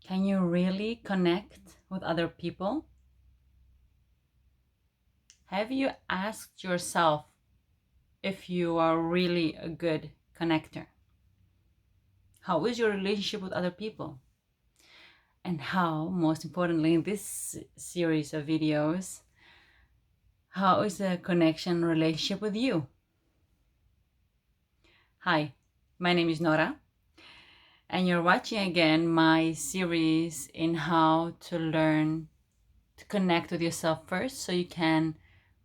Can you really connect with other people? Have you asked yourself if you are really a good connector? How is your relationship with other people? And how, most importantly, in this series of videos, how is the connection relationship with you? Hi, my name is Nora, and you're watching again my series in how to learn to connect with yourself first so you can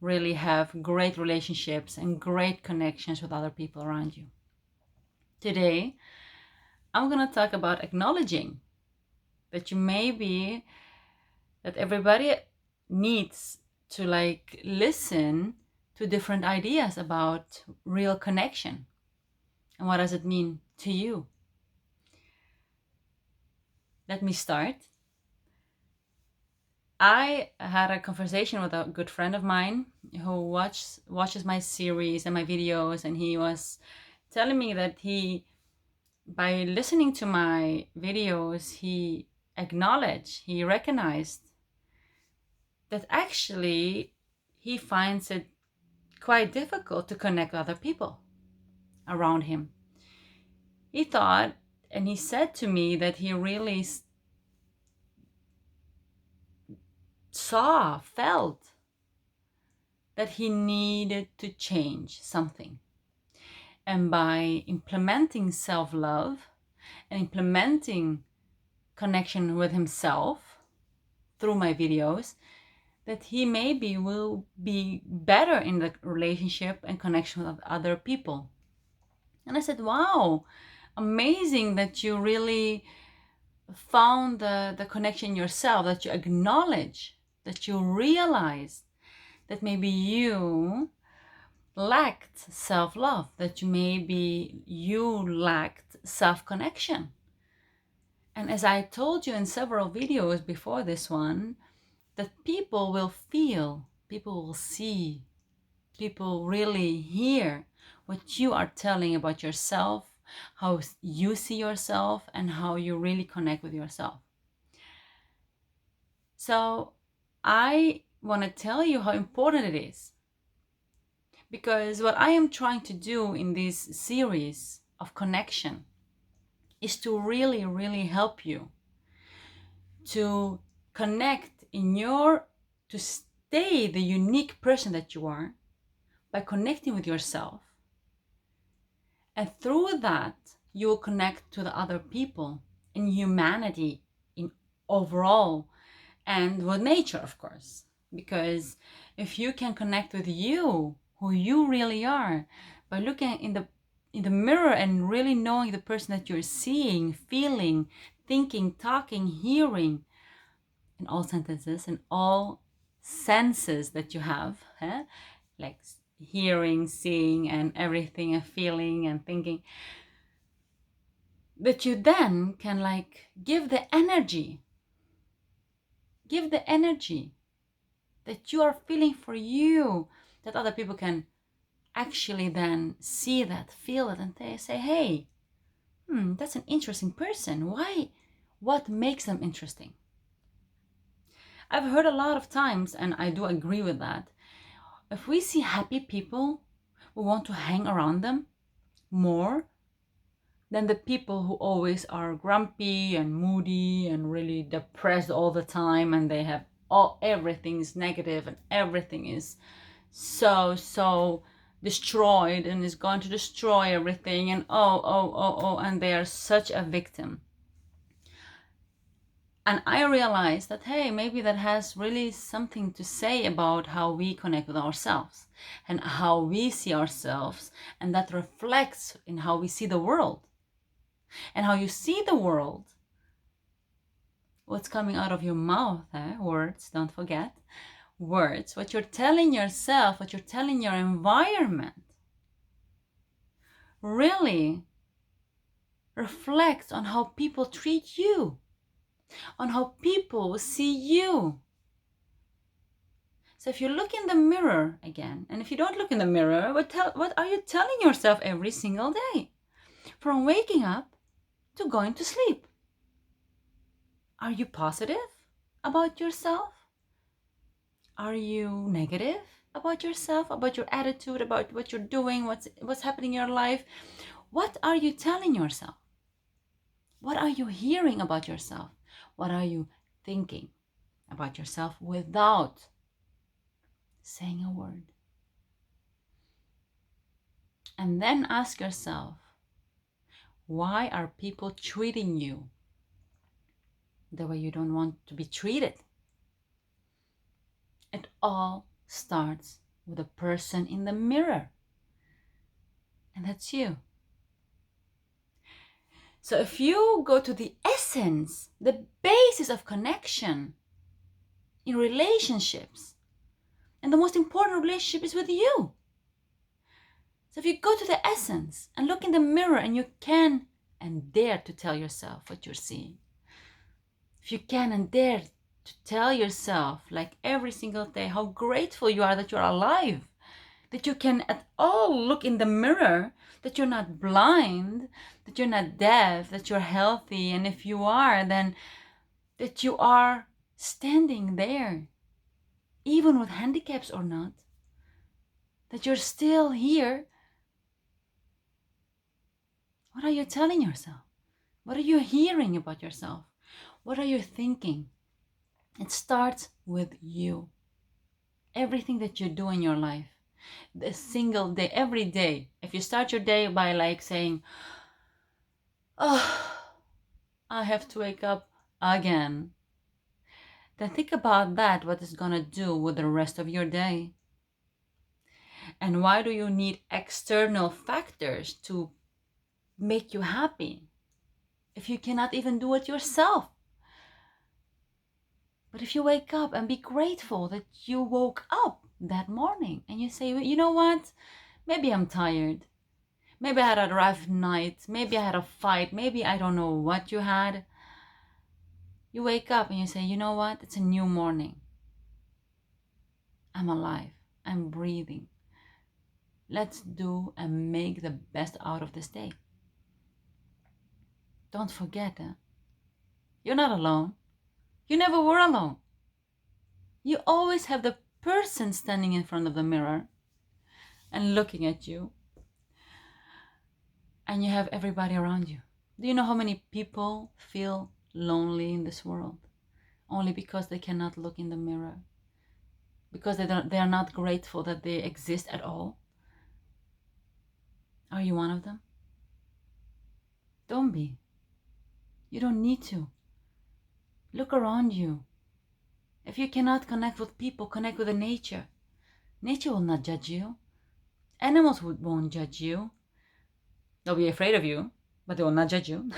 really have great relationships and great connections with other people around you. Today, I'm going to talk about acknowledging that that everybody needs to listen to different ideas about real connection. And what does it mean to you? Let me start. I had a conversation with a good friend of mine who watches my series and my videos, and he was telling me that by listening to my videos, he recognized that actually he finds it quite difficult to connect with other people around him. He thought, and he said to me that he really felt that he needed to change something. And by implementing self-love and implementing connection with himself through my videos, that he maybe will be better in the relationship and connection with other people. And I said, wow, amazing that you really found the connection yourself, that you acknowledge, that you realize that maybe you lacked self-love, that you lacked self-connection. And as I told you in several videos before this one, that people will feel, people will see, people really hear what you are telling about yourself, how you see yourself, and how you really connect with yourself. So I want to tell you how important it is, because what I am trying to do in this series of connection is to really, really help you to connect to stay the unique person that you are by connecting with yourself. And through that, you will connect to the other people in humanity, in overall, and with nature, of course. Because if you can connect with you, who you really are, by looking in the mirror and really knowing the person that you're seeing, feeling, thinking, talking, hearing, in all sentences, in all senses that you have, like hearing, seeing, and everything, and feeling and thinking, that you then can give the energy that you are feeling for you, that other people can actually then see that, feel it, and they say, hey, that's an interesting person. Why? What makes them interesting? I've heard a lot of times, and I do agree with that, if we see happy people, we want to hang around them more than the people who always are grumpy and moody and really depressed all the time, and they have everything is negative and everything is so destroyed and is going to destroy everything, and and they are such a victim. And I realized that, hey, maybe that has really something to say about how we connect with ourselves and how we see ourselves, and that reflects in how we see the world. And how you see the world, what's coming out of your mouth, words, don't forget, words, what you're telling yourself, what you're telling your environment, really reflects on how people treat you, on how people see you. So if you look in the mirror again, and if you don't look in the mirror, what are you telling yourself every single day? From waking up to going to sleep. Are you positive about yourself? Are you negative about yourself, about your attitude, about what you're doing, what's happening in your life? What are you telling yourself? What are you hearing about yourself? What are you thinking about yourself without saying a word? And then ask yourself, why are people treating you the way you don't want to be treated? It all starts with a person in the mirror, and that's you. So if you go to the essence, the basis of connection in relationships, and the most important relationship is with you. So if you go to the essence and look in the mirror and you can and dare to tell yourself what you're seeing, if you can and dare to tell yourself, like every single day, how grateful you are that you're alive, that you can at all look in the mirror, that you're not blind, that you're not deaf, that you're healthy, and if you are, then that you are standing there, even with handicaps or not, that you're still here. What are you telling yourself? What are you hearing about yourself? What are you thinking? It starts with you. Everything that you do in your life, the single day, every day. If you start your day by like saying, oh, I have to wake up again, then think about that, what it's gonna do with the rest of your day. And why do you need external factors to make you happy if you cannot even do it yourself? But if you wake up and be grateful that you woke up that morning and you say, you know what, maybe I'm tired, maybe I had a rough night, maybe I had a fight, maybe I don't know what you had. You wake up and you say, you know what, it's a new morning, I'm alive, I'm breathing, let's do and make the best out of this day. Don't forget, you're not alone. You never were alone. You always have the person standing in front of the mirror and looking at you, and you have everybody around you. Do you know how many people feel lonely in this world? Only because they cannot look in the mirror, because they are not grateful that they exist at all. Are you one of them? Don't be. You don't need to. Look around you. If you cannot connect with people, connect with the nature. Nature will not judge you. Animals won't judge you. They'll be afraid of you, but they will not judge you.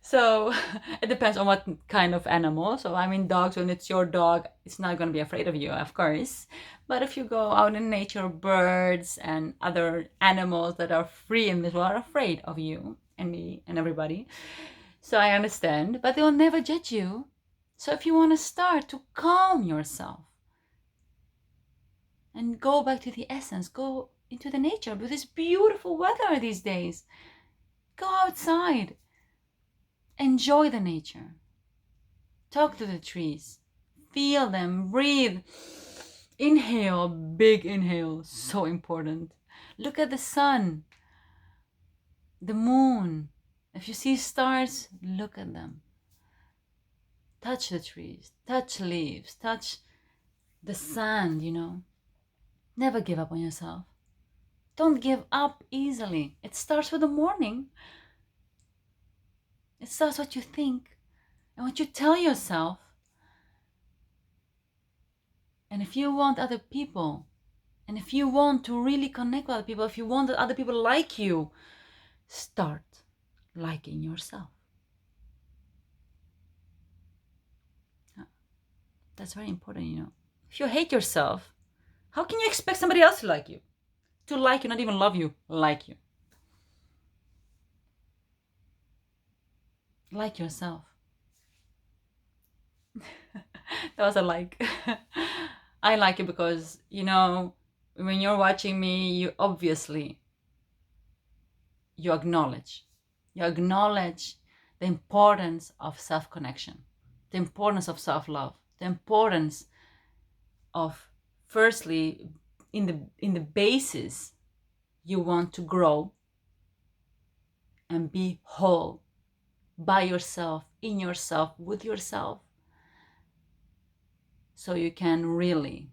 So it depends on what kind of animal. So I mean, dogs, when it's your dog, it's not going to be afraid of you, of course. But if you go out in nature, birds and other animals that are free in this world are afraid of you and me and everybody. So I understand, but they will never judge you. So if you want to start to calm yourself and go back to the essence, go into the nature with this beautiful weather these days. Go outside. Enjoy the nature. Talk to the trees. Feel them. Breathe. Inhale. Big inhale. So important. Look at the sun. The moon. If you see stars, look at them. Touch the trees. Touch leaves. Touch the sand, Never give up on yourself. Don't give up easily. It starts with the morning. It starts what you think and what you tell yourself. And if you want other people, and if you want to really connect with other people, if you want that other people like you, start liking yourself. That's very important, If you hate yourself, how can you expect somebody else to like you? To like you, not even love you, like you. Like yourself. That was a like. I like it because, when you're watching me, you acknowledge the importance of self-connection, the importance of self-love, the importance of, firstly, in the basis, you want to grow and be whole by yourself, in yourself, with yourself, so you can really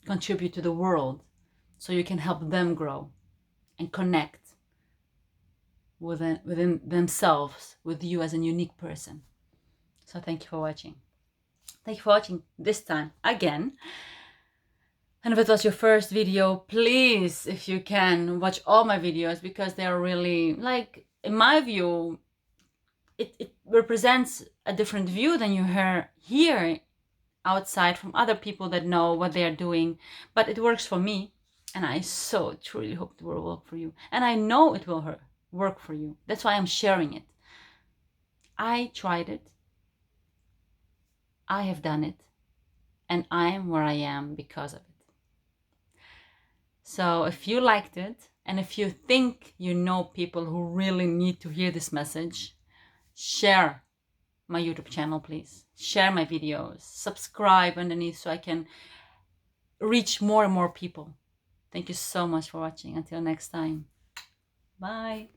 contribute to the world, so you can help them grow and connect within themselves with you as a unique person. So thank you for watching. Thank you for watching this time again. And if it was your first video, please, if you can, watch all my videos, because they are really, like, in my view, it represents a different view than you hear outside from other people that know what they are doing. But it works for me, and I so truly hope it will work for you. And I know it will work for you. That's why I'm sharing it. I tried it. I have done it. And I am where I am because of it. So if you liked it, and if you think you know people who really need to hear this message, share my YouTube channel, please. Share my videos. Subscribe underneath so I can reach more and more people. Thank you so much for watching. Until next time. Bye.